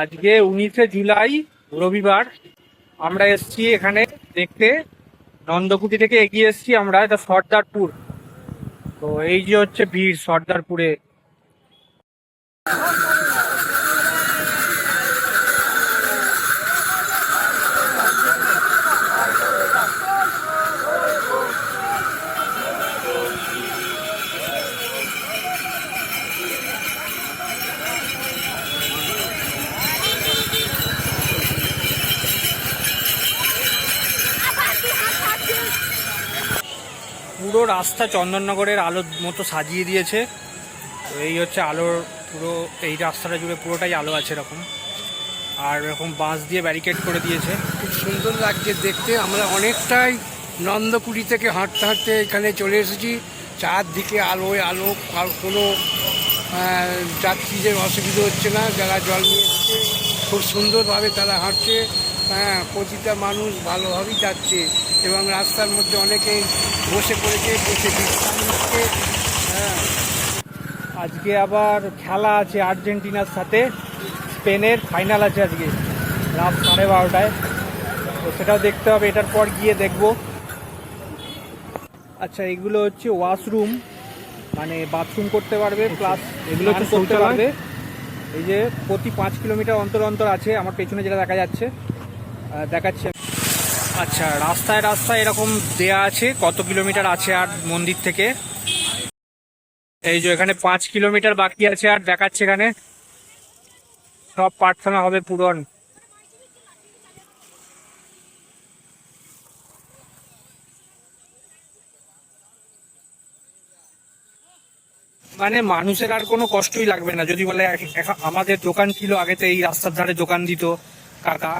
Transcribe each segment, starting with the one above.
আজকে 19শে জুলাই রবিবার। আমরা এসছি এখানে দেখতে, নন্দকুটি থেকে এগিয়ে এসছি আমরা, এটা সর্দারপুর। তো এই যে হচ্ছে ভিড় সর্দারপুরে। পুরো রাস্তা চন্দননগরের আলোর মতো সাজিয়ে দিয়েছে। তো এই হচ্ছে আলোর পুরো এই রাস্তাটা জুড়ে পুরোটাই আলো আছে এরকম, আর এরকম বাঁশ দিয়ে ব্যারিকেড করে দিয়েছে। খুব সুন্দর লাগছে দেখতে। আমরা অনেকটাই নন্দকুড়ি থেকে হাঁটতে হাঁটতে এখানে চলে এসেছি। চারদিকে আলোয় আলো, আর কোনো যাত্রীদের অসুবিধা হচ্ছে না। যারা জল নিয়ে এসেছে খুব সুন্দরভাবে তারা হাঁটছে। প্রতিটা মানুষ ভালোভাবেই যাচ্ছে এবং রাস্তার মধ্যে অনেকেই বসে পড়েছে, বসে বিশ্রাম নিচ্ছে। আজকে আবার খেলা আছে আর্জেন্টিনার সাথে, স্পেনের ফাইনাল আছে আজকে রাত 12:30টায়। তো সেটাও দেখতে হবে, এটার পর গিয়ে দেখবো। আচ্ছা, এগুলো হচ্ছে ওয়াশরুম, মানে বাথরুম করতে পারবে, প্লাস এগুলো হচ্ছে করতে পারবে। এই যে প্রতি 5 কিলোমিটার অন্তর অন্তর আছে, আমার পেছনে যেটা দেখা যাচ্ছে দেখাচ্ছে। আচ্ছা, রাস্তায় রাস্তায় এরকম দেয়া আছে কত কিলোমিটার আছে আর মন্দির থেকে। এই যে এখানে 5 কিলোমিটার বাকি আছে আর দেখাচ্ছে এখানে সব প্রার্থনা হবে পূরণ। মানে মানুষের আর কোনো কষ্টই লাগবে না যদি বলে আমাদের দোকান ছিল আগেতে এই রাস্তার ধারে দোকান দিত কাকা,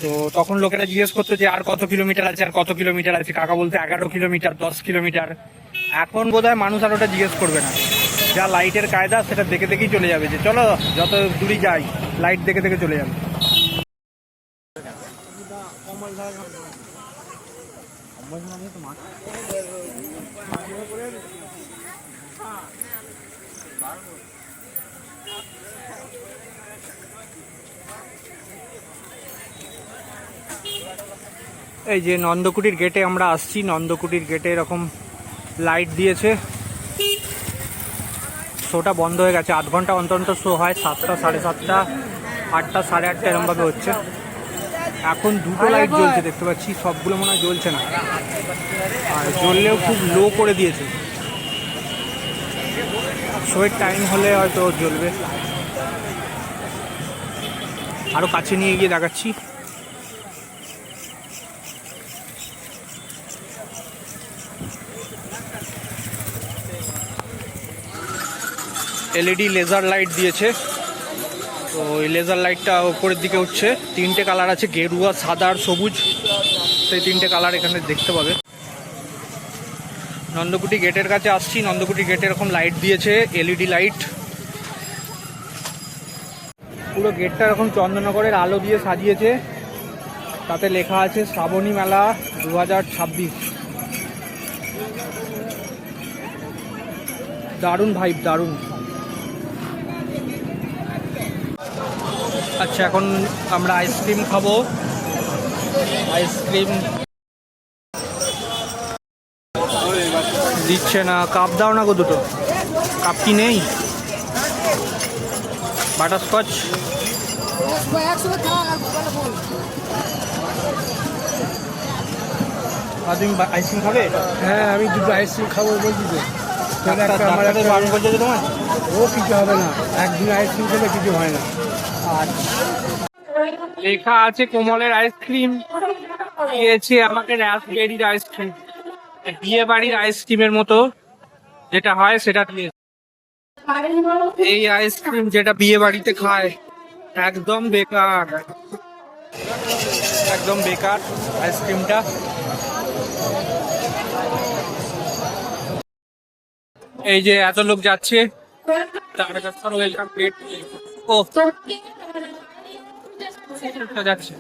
তো তখন লোকেরা জিজ্ঞেস করতো যে আর কত কিলোমিটার আছে, আর কত কিলোমিটার আছে, কাকা বলতে 11 কিলোমিটার, 10 কিলোমিটার। এখন বোধহয় মানুষ আর ওটা জিজ্ঞেস করবে না, যা লাইটের কায়দা সেটা দেখে দেখেই চলে যাবে, যে চলো যত দূরই যাই লাইট দেখে দেখে চলে যাবে। এই যে নন্দকুটির গেটে আমরা আসছি, নন্দকুটির গেটে এরকম লাইট দিয়েছে। শোটা বন্ধ হয়ে গেছে, 8 ঘন্টা অন্তর অন্তর শো হয়, 7টা, 7:30, 8টা, 8:30 এরমভাবে হচ্ছে। এখন দুটো লাইট জ্বলছে দেখতে পাচ্ছি, সবগুলো মনে হয় জ্বলছে না, আর জ্বললেও খুব লো করে দিয়েছে। শোয়ের টাইম হলে হয়তো জ্বলবে। আরও কাছে নিয়ে গিয়ে দেখাচ্ছি। এলইডি লেজার লাইট দিয়েছে। তো এই লেজার লাইটটা উপরের দিকে উঠছে, 3টে কালার আছে, গেরুয়া, সাদা আর সবুজ। সেই 3টে কালার এখানে দেখতে পাবে। নন্দকুটি গেটের কাছে আসছি, নন্দকুটি গেটে এরকম লাইট দিয়েছে, এলইডি লাইট। পুরো গেটটা এরকম চন্দননগরের আলো দিয়ে সাজিয়েছে, তাতে লেখা আছে শ্রাবণী মেলা 2026। দারুণ ভাইব, দারুণ। আচ্ছা, এখন আমরা আইসক্রিম খাবো। আইসক্রিম দিচ্ছে না, কাপ দাও না গো দুটো। কাপ কি নেই? বাটারস্কচ আর তুমি আইসক্রিম খাবে? হ্যাঁ, আমি দুটো আইসক্রিম খাবো বলছি তো। বারণ করছে যে তোমার? ও কিছু হবে না, একদিন আইসক্রিম খেলে কিছু হয় না। লেখা আছে কোমলের আইসক্রিম, দিয়েছে আমাকে রাসবেরির আইসক্রিম, বিয়ে বাড়ির আইসক্রিমের মতো যেটা হয় সেটা দিয়েছে। এই আইসক্রিম যেটা বিয়ে বাড়িতে খায়, একদম বেকার, একদম বেকার আইসক্রিমটা। এই যে এত লোক যাচ্ছে, তার কাছে ওয়েলকাম গেট। ও যাচ্ছে।